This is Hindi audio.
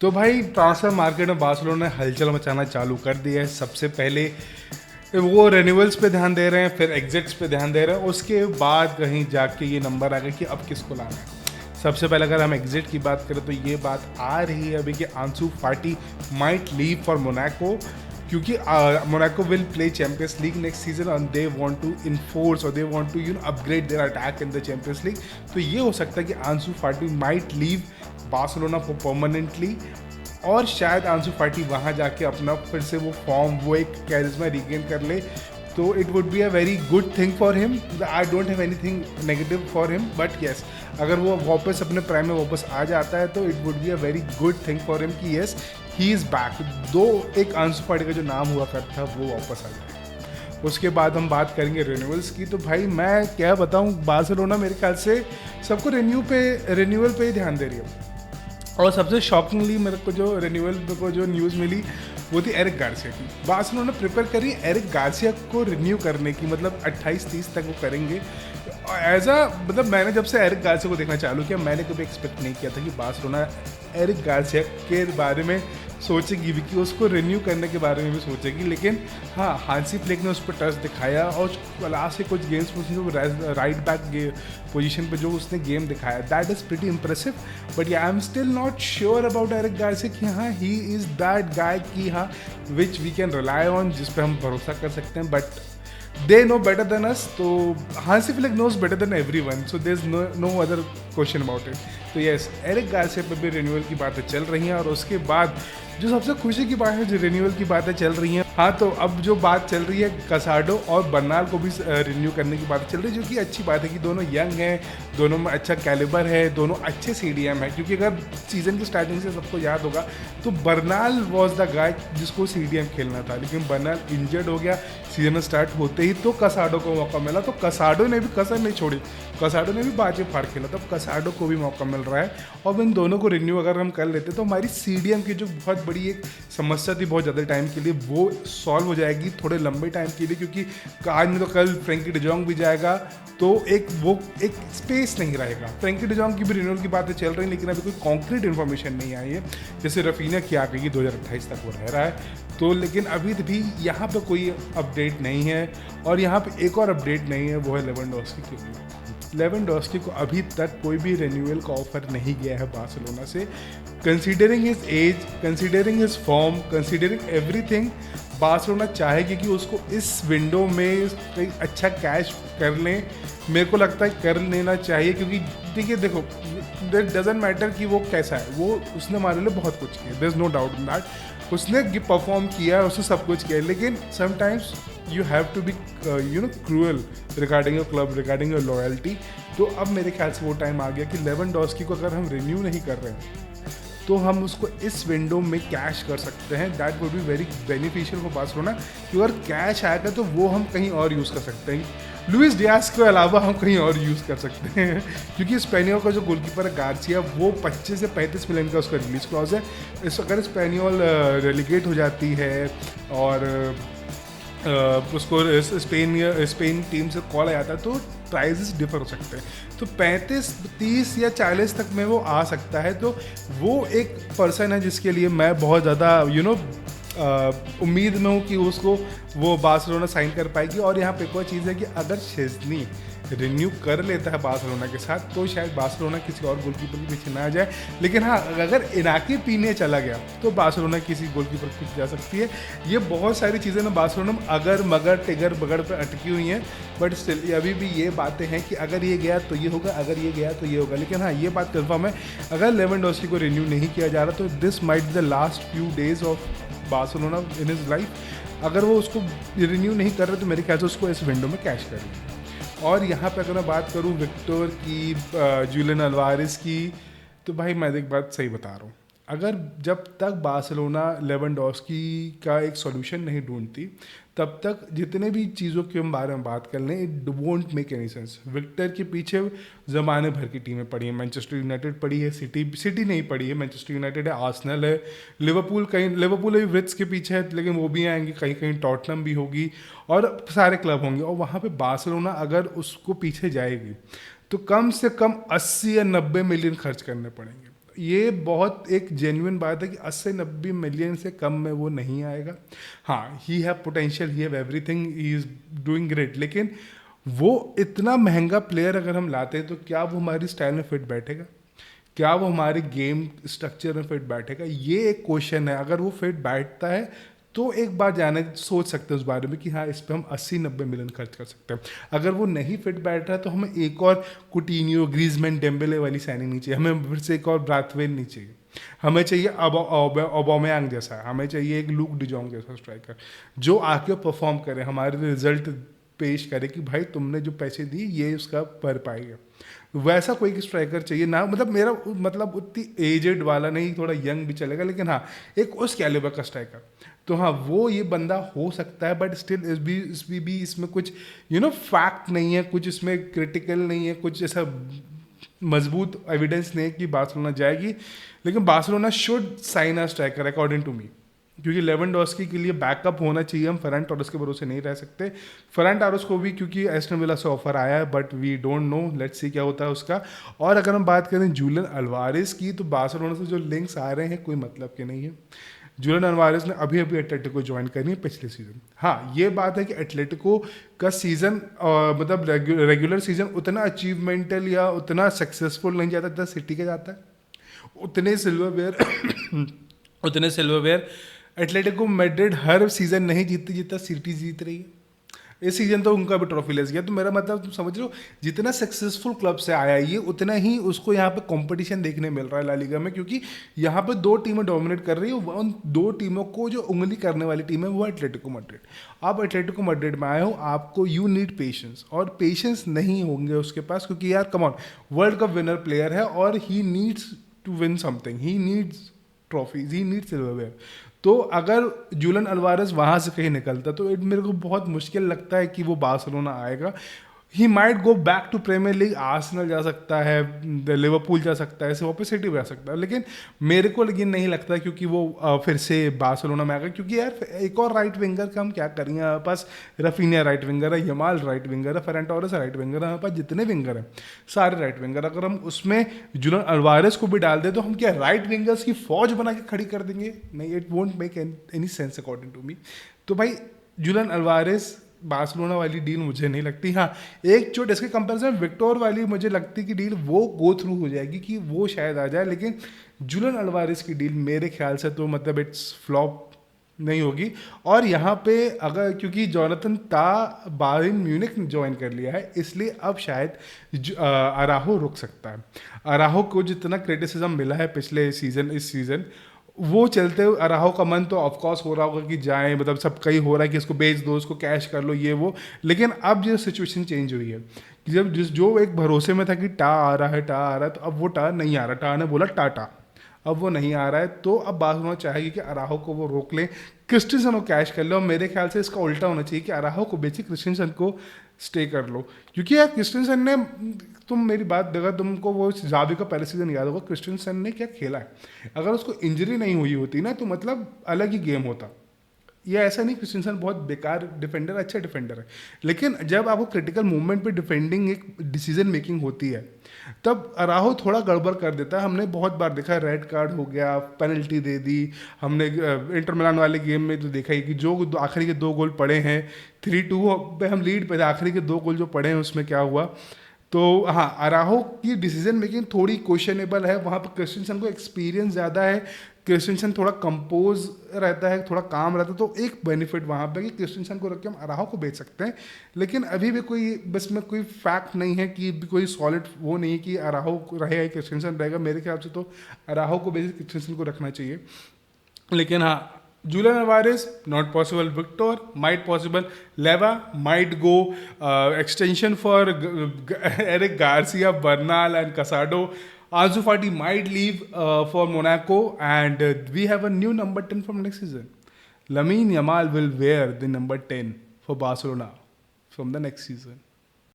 तो भाई ट्रांसफर मार्केट में बार्सिलोना ने हलचल मचाना चालू कर दिया है। सबसे पहले वो रेन्यूअल्स पे ध्यान दे रहे हैं, फिर एग्जिट्स पे ध्यान दे रहे हैं, उसके बाद कहीं जाके ये नंबर आ गया कि अब किसको लाना है। सबसे पहले अगर हम एग्जिट की बात करें तो ये बात आ रही है अभी कि Ansu Fati might leave for Monaco, क्योंकि Monaco will play Champions League next season and they want to enforce और they want to upgrade their attack in the Champions League. तो ये हो सकता है कि Ansu Fati might leave Barcelona for permanently, और शायद आंसू फाटी वहाँ जाके अपना फिर से वो फॉर्म, वो एक कैरिज्मा रिगेन कर ले। तो it would be a very good thing for him. I don't have anything negative for him, but yes, अगर वो वापस अपने प्राइम में वापस आ जाता है तो it would be a very good thing for him कि येस ही इज़ बैक। दो एक आंसू फाटी का जो नाम हुआ करता था वो वापस आ जाए। उसके बाद हम बात करेंगे रिन्यूअल्स की। तो भाई मैं क्या बताऊँ, बार्सिलोना मेरे ख्याल से सबको रिन्यूअल पे ही ध्यान दे रही है। और सबसे शॉकिंगली मेरे को जो रिन्यूअल को जो न्यूज़ मिली वो थी एरिक गार्सिया की। बार्सिलोना प्रिपेयर करी एरिक गार्सिया को रिन्यू करने की, मतलब 28-30 तक वो करेंगे एज अ, मतलब मैंने जब से एरिक गार्सिया को देखना चालू किया मैंने कभी एक्सपेक्ट नहीं किया था कि बार्सिलोना एरिक गार्सिया के बारे में सोचेगी भी, कि उसको रिन्यू करने के बारे में भी सोचेगी। लेकिन हाँ, हांसी फ्लिक ने उस पर टच दिखाया और लास्ट से कुछ गेम्स में उसने राइट बैक पोजीशन पे जो उसने गेम दिखाया, that is pretty impressive. But I am still not sure about Eric Garcia कि हाँ ही इज़ दैट गाय कि हाँ which we can rely on, जिस पे हम भरोसा कर सकते हैं। But they know better than us, तो Hansi Flick knows better than everyone, so there's no other question about it। तो यस, एरिक गार्सिया पे भी रिन्यूअल की बातें चल रही हैं। और उसके बाद जो सबसे खुशी की बात है, जो रिन्यूअल की बातें चल रही हैं, हाँ तो अब जो बात चल रही है कसाडो और बर्नाल को भी रिन्यू करने की बात चल रही है, जो कि अच्छी बात है कि दोनों यंग हैं, दोनों में अच्छा कैलिबर है, दोनों अच्छे CDM है। क्योंकि अगर सीजन की स्टार्टिंग से सबको याद होगा तो बर्नाल वॉज द गाय जिसको CDM खेलना था, लेकिन बर्नाल इंजर्ड हो गया सीजन स्टार्ट होते ही, तो कसाडो को मौका मिला। तो कसाडो ने भी कसर नहीं छोड़ी, कसाडो ने भी बाजी फाड़ खेला, तब कसाडो को भी मौका मिल रहा है। और इन दोनों को रिन्यू अगर हम कर लेते तो हमारी CDM की जो बहुत बड़ी एक समस्या थी बहुत ज़्यादा टाइम के लिए, वो सॉल्व हो जाएगी थोड़े लंबे टाइम के लिए। क्योंकि आज नहीं तो कल फ्रेंकी डिजोंग भी जाएगा, तो एक स्पेस नहीं रहेगा। फ्रेंकी डिजोंग की भी रिन्यूअल की बातें चल रही हैं, लेकिन अभी कोई कॉन्क्रीट इन्फॉर्मेशन नहीं आई है। जैसे रफीना की आ गई 2028 तक वो रह रहा है, तो लेकिन अभी भी यहाँ पे कोई अपडेट नहीं है। और यहाँ पे एक और अपडेट नहीं है, वो है लेवेंडोस्की की। लेवेंडोस्की को अभी तक कोई भी रिन्यूअल का ऑफर नहीं गया है बार्सिलोना से। Considering his age, considering his form, considering everything, Barcelona चाहेगी कि उसको इस विंडो में कहीं अच्छा कैश कर लें। मेरे को लगता है कर लेना चाहिए, क्योंकि देखिए देखो, इट डजेंट मैटर कि वो कैसा है, वो उसने हमारे लिए बहुत कुछ किया, there is no doubt in that. उसने परफॉर्म किया है, उसने सब कुछ किया है, लेकिन sometimes you have to be cruel regarding your club, regarding your loyalty. तो अब मेरे ख्याल से वो टाइम आ गया कि लेवेंडोस्की को अगर हम रिन्यू नहीं कर रहे हैं तो हम उसको इस विंडो में कैश कर सकते हैं। That would be very beneficial for Barcelona, कि अगर कैश आएगा तो वो हम कहीं और यूज़ कर सकते हैं। लुइस डियास के अलावा हम कहीं और यूज़ कर सकते हैं, क्योंकि स्पेनियोल का जो गोलकीपर है गार्सिया, वो 25 से 35 मिलियन का उसका रिलीज क्लॉज है। अगर स्पेनियोल रेलीगेट हो जाती है और उसको स्पेन टीम से कॉल आ जाता है, तो प्राइजेस डिफर हो सकते हैं। तो 35, 30 या 40 तक में वो आ सकता है। तो वो एक पर्सन है जिसके लिए मैं बहुत ज़्यादा उम्मीद में हूँ कि उसको वो बार्सिलोना साइन कर पाएगी। और यहाँ पे एक और चीज़ है कि अगर शेज़नी रिन्यू कर लेता है बार्सिलोना के साथ, तो शायद बार्सिलोना किसी और गोलकीपर के पीछे ना आ जाए। लेकिन हाँ, अगर इनाकी पीने चला गया तो बार्सिलोना किसी गोलकीपर के पीछे जा सकती है। ये बहुत सारी चीज़ें ना बार्सिलोना में अगर मगर टिगर बगड़ पर अटकी हुई हैं, बट स्टिल अभी भी ये बातें हैं कि अगर ये गया तो ये होगा, अगर ये गया तो ये होगा। लेकिन हाँ, ये बात कन्फर्म है, अगर लेवेंडोस्की को रिन्यू नहीं किया जा रहा तो this might be the last few days of Barcelona in his life. अगर वो उसको रिन्यू नहीं कर रहे तो मेरे ख्याल से उसको इस विंडो में कैश कर लें। और यहाँ पे अगर मैं बात करूँ विक्टर की, जूलियन अल्वारेस की, तो भाई मैं एक बात सही बता रहा हूँ, अगर जब तक बार्सिलोना लेवेंडोस्की का एक सॉल्यूशन नहीं ढूंढती, तब तक जितने भी चीज़ों के हम बारे में बात कर लें, it won't make any sense. Victor के पीछे ज़माने भर की टीमें पड़ी हैं, मैनचेस्टर यूनाइटेड पड़ी है, सिटी नहीं पड़ी है, मैनचेस्टर यूनाइटेड है, आर्सेनल है, लिवरपूल अभी विट्स के पीछे है, लेकिन वो भी आएंगे, कहीं कहीं टॉटनम भी होगी और सारे क्लब होंगे। और वहाँ पे बार्सिलोना अगर उसको पीछे जाएगी तो कम से कम 80 या 90 मिलियन खर्च करने पड़ेंगे। ये बहुत एक जेन्युइन बात है कि 80-90 मिलियन से कम में वो नहीं आएगा। हाँ, he have potential, he have everything, he is doing great, लेकिन वो इतना महंगा प्लेयर अगर हम लाते हैं तो क्या वो हमारी स्टाइल में फिट बैठेगा, क्या वो हमारे गेम स्ट्रक्चर में फिट बैठेगा, ये एक क्वेश्चन है। अगर वो फिट बैठता है तो एक बार जाने सोच सकते हैं उस बारे में कि हाँ इस पर हम 80-90 मिलियन खर्च कर सकते हैं। अगर वो नहीं फिट बैठ रहा है तो हमें एक और कुटिन्यो, ग्रीजमैन, डेम्बेले वाली साइनिंग नहीं चाहिए, हमें फिर से एक और ब्राथवेन नहीं चाहिए, हमें चाहिए ओबामेयांग जैसा, हमें चाहिए एक लूक डिजोंग जैसा स्ट्राइकर जो आके परफॉर्म करे, हमारे रिजल्ट पेश करे कि भाई तुमने जो पैसे दिए ये उसका भर पाएगा। वैसा कोई स्ट्राइकर चाहिए ना, मतलब मेरा मतलब उतनी एजेड वाला नहीं, थोड़ा यंग भी चलेगा, लेकिन हाँ एक उस कैलिबर का स्ट्राइकर। तो हाँ वो ये बंदा हो सकता है, बट स्टिल इसमें कुछ फैक्ट नहीं है, कुछ इसमें क्रिटिकल नहीं है, कुछ ऐसा मजबूत एविडेंस नहीं है कि बार्सिलोना जाएगी। लेकिन Barcelona should sign a striker according to me, क्योंकि लेवेंडोस्की के लिए बैकअप होना चाहिए, हम फरहान टोरेस के भरोसे नहीं रह सकते। फरहान टोरेस को भी क्योंकि एस्टन विला से ऑफर आया है, but we don't know, let's see क्या होता है उसका। और अगर हम बात करें जूलियन अल्वारेस की, तो बार्सिलोना से जो लिंक्स आ रहे हैं कोई मतलब के नहीं है। जूलियन अल्वारेस ने अभी अभी एटलेटिको ज्वाइन करनी है पिछले सीजन। हाँ ये बात है कि एटलेटिको का सीजन मतलब रेगुलर सीजन उतना अचीवमेंटल या उतना सक्सेसफुल नहीं जाता जितना सिटी का जाता है। उतने सिल्वरवेयर एटलेटिको मैड्रिड हर सीजन नहीं जीतती जितना सिटी जीत रही है। इस सीजन तो उनका भी ट्रॉफी लेस गया, तो मेरा मतलब तुम समझ रहे हो, जितना सक्सेसफुल क्लब से आया ये उतना ही उसको यहाँ पे कंपटीशन देखने मिल रहा है ला लीगा में, क्योंकि यहाँ पे 2 टीमें डोमिनेट कर रही है। उन 2 टीमों को जो उंगली करने वाली टीम है वो एटलेटिको मैड्रिड। आप एटलेटिको मैड्रिड में आए हो, आपको यू नीड पेशेंस, और पेशेंस नहीं होंगे उसके पास, क्योंकि यार come on, world cup winner player है और he needs to win something, he needs trophies, he needs silverware. तो अगर जूलियन अल्वारेस वहाँ से कहीं निकलता तो मेरे को बहुत मुश्किल लगता है कि वो बार्सिलोना आएगा। He might go back to Premier League, Arsenal जा सकता है, लिवरपूल जा सकता है, ऐसे वापस सिटी जा सकता है, लेकिन मेरे को लेकिन नहीं लगता क्योंकि वो फिर से बार्सिलोना में आएगा। क्योंकि यार एक और राइट विंगर का हम क्या करेंगे, हमारे पास रफीनिया राइट विंगर है, यमाल राइट विंगर है, फरहान टोरेस राइट विंगर है, हमारे पास जितने विंगर हैं सारे राइट विंगर। अगर हम उसमें जूलियन अल्वारेस को भी डाल दें तो हम क्या राइट विंगर्स की फौज बना के खड़ी कर देंगे? नहीं, it won't make any sense according to me. तो भाई जूलियन अल्वारेस बार्सिलोना वाली डील मुझे नहीं लगती। हाँ एक चोट इसके कंपैरिजन विक्टोर वाली मुझे लगती कि डील वो गो थ्रू हो जाएगी कि वो शायद आ जाए, लेकिन जूलियन अल्वारेस की डील मेरे ख्याल से तो मतलब इट्स फ्लॉप नहीं होगी। और यहाँ पे अगर क्योंकि जोनाथन ता बायर्न म्यूनिख ज्वाइन कर लिया है, इसलिए अब शायद अराहो रुक सकता है। अराहो को जितना क्रिटिसिज्म मिला है पिछले सीजन, इस सीजन वो चलते हुए अराहो का मन तो ऑफकोर्स हो रहा होगा कि जाए, मतलब सबका ही हो रहा है कि इसको बेच दो, इसको कैश कर लो, ये वो। लेकिन अब जो सिचुएशन चेंज हुई है कि जब जो एक भरोसे में था कि टा आ रहा है, तो अब वो टा नहीं आ रहा, टा ने बोला टाटा, अब वो नहीं आ रहा है। तो अब बार्सिलोना चाहेगी कि अराहो को वो रोक ले, क्रिस्टियनसन को कैश कर लो। और मेरे ख्याल से इसका उल्टा होना चाहिए कि अराहो को बेची, क्रिस्टियनसन को स्टे कर लो। क्योंकि यार क्रिस्टियनसन ने, तुम मेरी बात देखा, तुमको वो जावी का पहले सीजन याद होगा, क्रिस्टियनसन ने क्या खेला है। अगर उसको इंजरी नहीं हुई होती ना तो मतलब अलग ही गेम होता। ये ऐसा नहीं क्रिस्टियनसन बहुत बेकार डिफेंडर, अच्छा डिफेंडर है, लेकिन जब आपको क्रिटिकल मूवमेंट पे डिफेंडिंग एक डिसीजन मेकिंग होती है तब अराहो थोड़ा गड़बड़ कर देता है। हमने बहुत बार देखा, रेड कार्ड हो गया, पेनल्टी दे दी हमने। इंटर मिलान वाले गेम में तो देखा ही कि जो आखिरी के 2 गोल पड़े हैं, 3-2 पे हम लीड पे थे, आखिरी के 2 गोल जो पड़े हैं उसमें क्या हुआ। तो हाँ अराहो की डिसीजन मेकिंग थोड़ी क्वेश्चनेबल है। वहाँ पर क्रिस्टियनसन को एक्सपीरियंस ज़्यादा है, क्रिस्टियनसन थोड़ा कंपोज रहता है, थोड़ा काम रहता है, तो एक बेनिफिट वहाँ पे कि क्रिस्टियनसन को रख के हम अराहो को बेच सकते हैं। लेकिन अभी भी कोई बस में कोई फैक्ट नहीं है कि कोई सॉलिड वो नहीं है कि अराहो रहेगा क्रिस्टियनसन रहेगा। मेरे ख्याल से तो अराहो को बेच क्रिस्टियनसन को रखना चाहिए। लेकिन हाँ Julian Alvarez, not possible. Victor, might possible. Leva, might go. Extension for Eric Garcia, Bernal and Casado. Ansu Fati might leave for Monaco. And we have a new number 10 from next season. Lamine Yamal will wear the number 10 for Barcelona from the next season.